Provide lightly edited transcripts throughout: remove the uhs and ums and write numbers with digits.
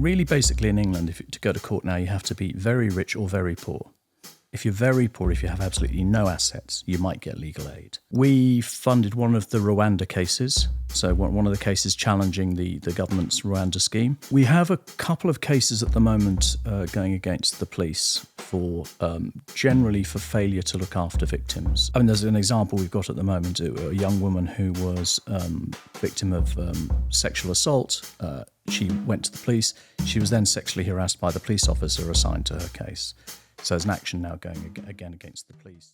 Really, basically in England, to go to court now, you have to be very rich or very poor. If you're very poor, if you have absolutely no assets, you might get legal aid. We funded one of the Rwanda cases, so one of the cases challenging the government's Rwanda scheme. We have a couple of cases at the moment going against the police for generally for failure to look after victims. I mean, there's an example we've got at the moment, a young woman who was victim of sexual assault. She went to the police. She was then sexually harassed by the police officer assigned to her case. So there's an action now going again against the police.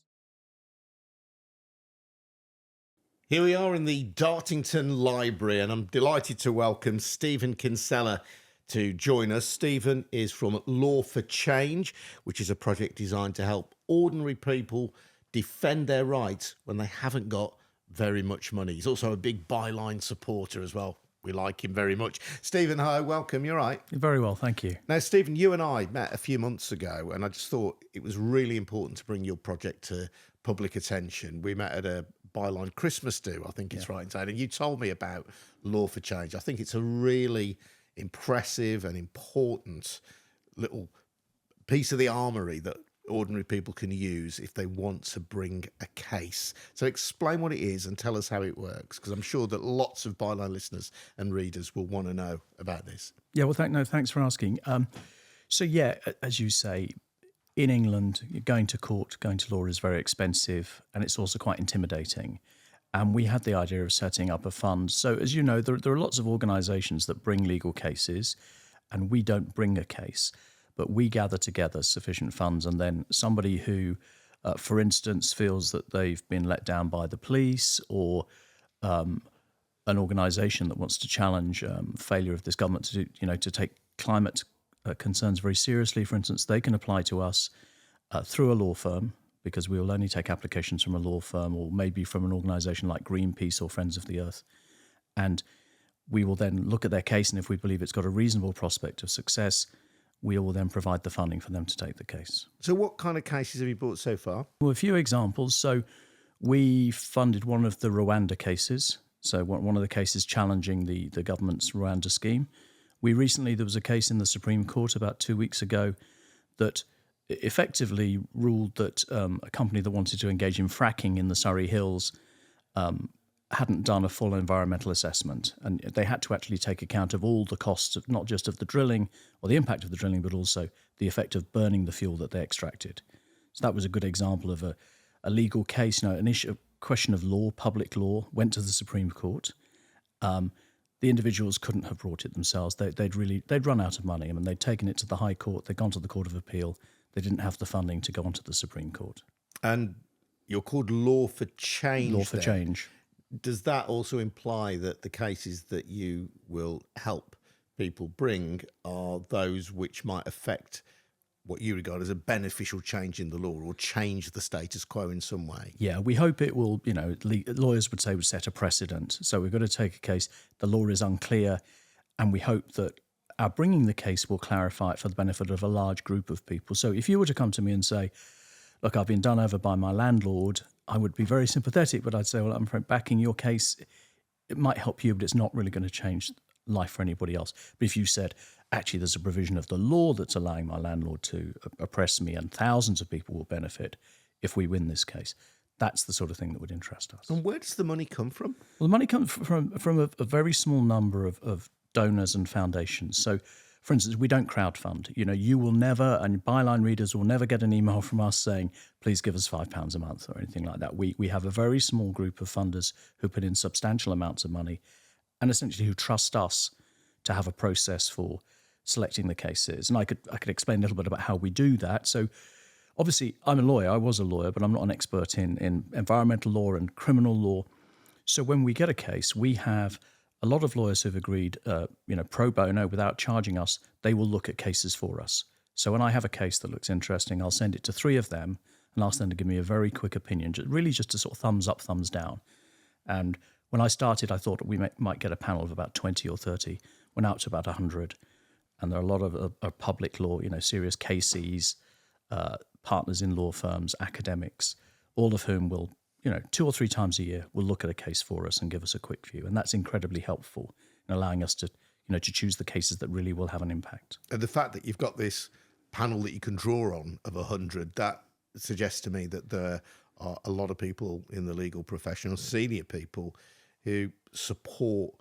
Here we are in the Dartington Library, and I'm delighted to welcome Stephen Kinsella to join us. Stephen is from Law for Change, which is a project designed to help ordinary people defend their rights when they haven't got very much money. He's also a big Byline supporter as well. We like him very much. Stephen, hi, welcome. You're right. Very well, thank you. Now, Stephen, you and I met a few months ago, and I just thought it was really important to bring your project to public attention. We met at a Byline Christmas do, I think it's right in saying, and you told me about Law for Change. I think it's a really impressive and important little piece of the armoury that ordinary people can use if they want to bring a case. So explain what it is and tell us how it works, because I'm sure that lots of Byline listeners and readers will want to know about this. Yeah, well, thanks for asking. So yeah, as you say, in England, going to court, going to law is very expensive, and it's also quite intimidating. And we had the idea of setting up a fund. So as you know, there are lots of organisations that bring legal cases, and we don't bring a case. But we gather together sufficient funds, and then somebody who, for instance, feels that they've been let down by the police, or an organisation that wants to challenge failure of this government to take climate concerns very seriously, for instance, they can apply to us through a law firm, because we will only take applications from a law firm or maybe from an organisation like Greenpeace or Friends of the Earth, and we will then look at their case, and if we believe it's got a reasonable prospect of success, we will then provide the funding for them to take the case. So what kind of cases have you brought so far? Well, a few examples. So we funded one of the Rwanda cases, so one of the cases challenging the government's Rwanda scheme. There was a case in the Supreme Court about 2 weeks ago that effectively ruled that a company that wanted to engage in fracking in the Surrey Hills hadn't done a full environmental assessment, and they had to actually take account of all the costs of not just of the drilling or the impact of the drilling, but also the effect of burning the fuel that they extracted. So that was a good example of a legal case. An issue, a question of law, public law, went to the Supreme Court. The individuals couldn't have brought it themselves. They'd run out of money. I mean, they'd taken it to the High Court. They'd gone to the Court of Appeal. They didn't have the funding to go on to the Supreme Court. And you're called Law for Change. Law for Change. Does that also imply that the cases that you will help people bring are those which might affect what you regard as a beneficial change in the law, or change the status quo in some way? Yeah, we hope it will, lawyers would say would set a precedent. So we've got to take a case, the law is unclear, and we hope that our bringing the case will clarify it for the benefit of a large group of people. So if you were to come to me and say, look, I've been done over by my landlord, I would be very sympathetic, but I'd say, well, I'm afraid backing your case, it might help you, but it's not really going to change life for anybody else. But if you said, actually, there's a provision of the law that's allowing my landlord to oppress me, and thousands of people will benefit if we win this case, that's the sort of thing that would interest us. And where does the money come from? Well, the money comes from a very small number of donors and foundations. So, for instance, we don't crowdfund. You will never, and Byline readers will never get an email from us saying, please give us £5 a month or anything like that. We have a very small group of funders who put in substantial amounts of money and essentially who trust us to have a process for selecting the cases. And I could explain a little bit about how we do that. So obviously, I'm a lawyer. I was a lawyer, but I'm not an expert in environmental law and criminal law. So when we get a case, we have a lot of lawyers who've agreed, pro bono, without charging us, they will look at cases for us. So when I have a case that looks interesting, I'll send it to 3 of them and ask them to give me a very quick opinion, just a sort of thumbs up, thumbs down. And when I started, I thought we might get a panel of about 20 or 30, went out to about 100. And there are a lot of public law, serious cases, partners in law firms, academics, all of whom will 2 or 3 times a year, will look at a case for us and give us a quick view. And that's incredibly helpful in allowing us to, to choose the cases that really will have an impact. And the fact that you've got this panel that you can draw on of 100, that suggests to me that there are a lot of people in the legal profession, or senior people, who support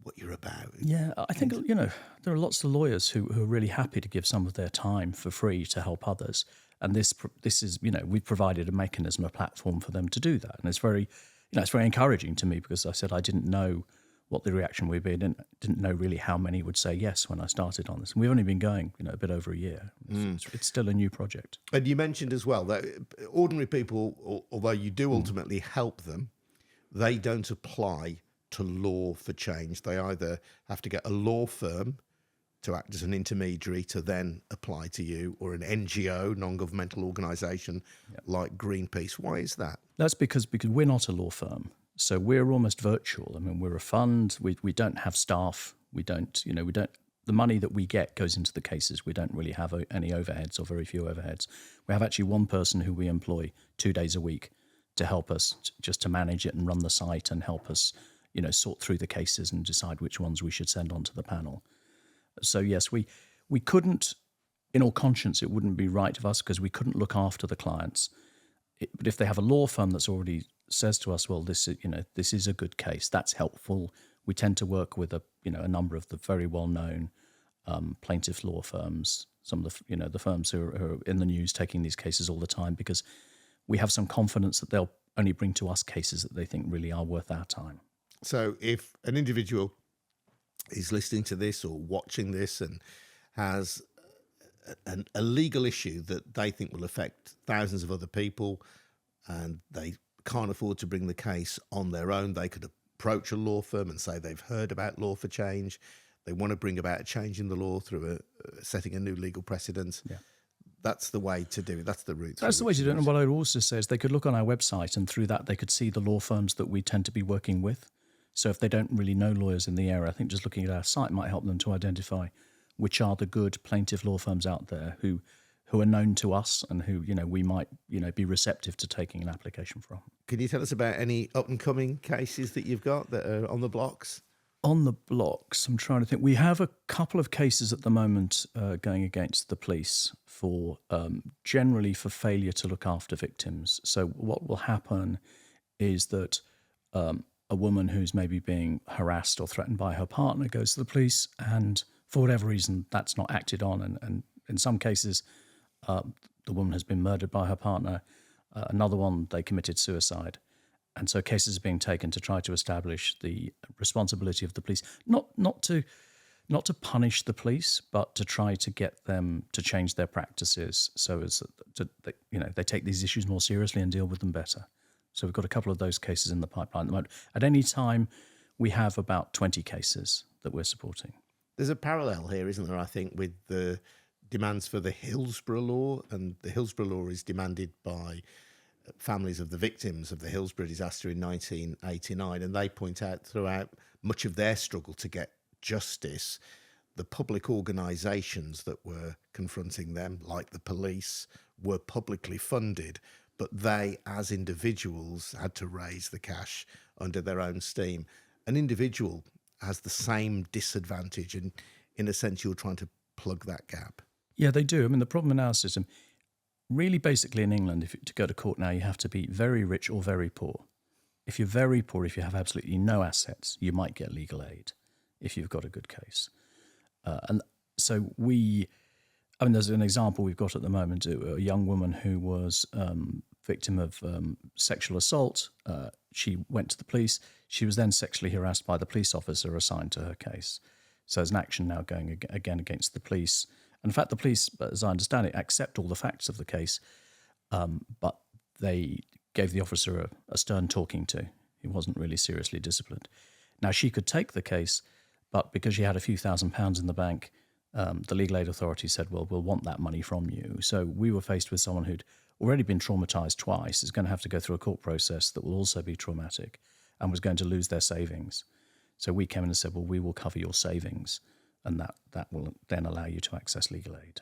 what you're about. Yeah, I think, there are lots of lawyers who are really happy to give some of their time for free to help others. And this is, we've provided a mechanism, a platform for them to do that. And it's very, it's very encouraging to me, because I said I didn't know what the reaction would be. I didn't know really how many would say yes when I started on this. And we've only been going, a bit over a year. It's still a new project. And you mentioned as well that ordinary people, although you do ultimately help them, they don't apply to law for change. They either have to get a law firm to act as an intermediary to then apply to you, or an NGO, non-governmental organisation like Greenpeace. Why is that? That's because we're not a law firm. So we're almost virtual. I mean, we're a fund. We don't have staff. We don't. The money that we get goes into the cases. We don't really have any overheads, or very few overheads. We have actually one person who we employ 2 days a week to help us just to manage it and run the site and help us, sort through the cases and decide which ones we should send on to the panel. So yes, we couldn't, in all conscience, it wouldn't be right of us, because we couldn't look after the clients. But if they have a law firm that's already says to us, well, this is a good case, that's helpful. We tend to work with a number of the very well-known plaintiff law firms, some of the the firms who are in the news taking these cases all the time, because we have some confidence that they'll only bring to us cases that they think really are worth our time. So if an individual is listening to this or watching this and has a legal issue that they think will affect thousands of other people, and they can't afford to bring the case on their own, they could approach a law firm and say they've heard about law for change. They want to bring about a change in the law through setting a new legal precedent. Yeah. That's the way to do it. That's the route. That's the way to do it. And what I'd also say is they could look on our website, and through that they could see the law firms that we tend to be working with. So if they don't really know lawyers in the area, I think just looking at our site might help them to identify which are the good plaintiff law firms out there who are known to us and who, we might, be receptive to taking an application from. Can you tell us about any up-and-coming cases that you've got that are on the blocks? On the blocks, I'm trying to think. We have a couple of cases at the moment going against the police for generally for failure to look after victims. So what will happen is that a woman who's maybe being harassed or threatened by her partner goes to the police, and for whatever reason, that's not acted on. And in some cases, the woman has been murdered by her partner. Another one, they committed suicide. And so cases are being taken to try to establish the responsibility of the police, not to punish the police, but to try to get them to change their practices so as they take these issues more seriously and deal with them better. So we've got a couple of those cases in the pipeline at the moment. At any time, we have about 20 cases that we're supporting. There's a parallel here, isn't there, I think, with the demands for the Hillsborough Law. And the Hillsborough Law is demanded by families of the victims of the Hillsborough disaster in 1989. And they point out throughout much of their struggle to get justice, the public organisations that were confronting them, like the police, were publicly funded, but they, as individuals, had to raise the cash under their own steam. An individual has the same disadvantage, and in a sense, you're trying to plug that gap. Yeah, they do. I mean, the problem in our system, really basically in England, to go to court now, you have to be very rich or very poor. If you're very poor, if you have absolutely no assets, you might get legal aid if you've got a good case. And so there's an example we've got at the moment, a young woman who was victim of sexual assault. She went to the police. She was then sexually harassed by the police officer assigned to her case. So there's an action now going again against the police. And in fact, the police, as I understand it, accept all the facts of the case, but they gave the officer a stern talking to. He wasn't really seriously disciplined. Now, she could take the case, but because she had a few £1,000s in the bank, the legal aid authority said, well, we'll want that money from you. So we were faced with someone who'd already been traumatised twice, is going to have to go through a court process that will also be traumatic, and was going to lose their savings. So we came in and said, well, we will cover your savings, and that will then allow you to access legal aid.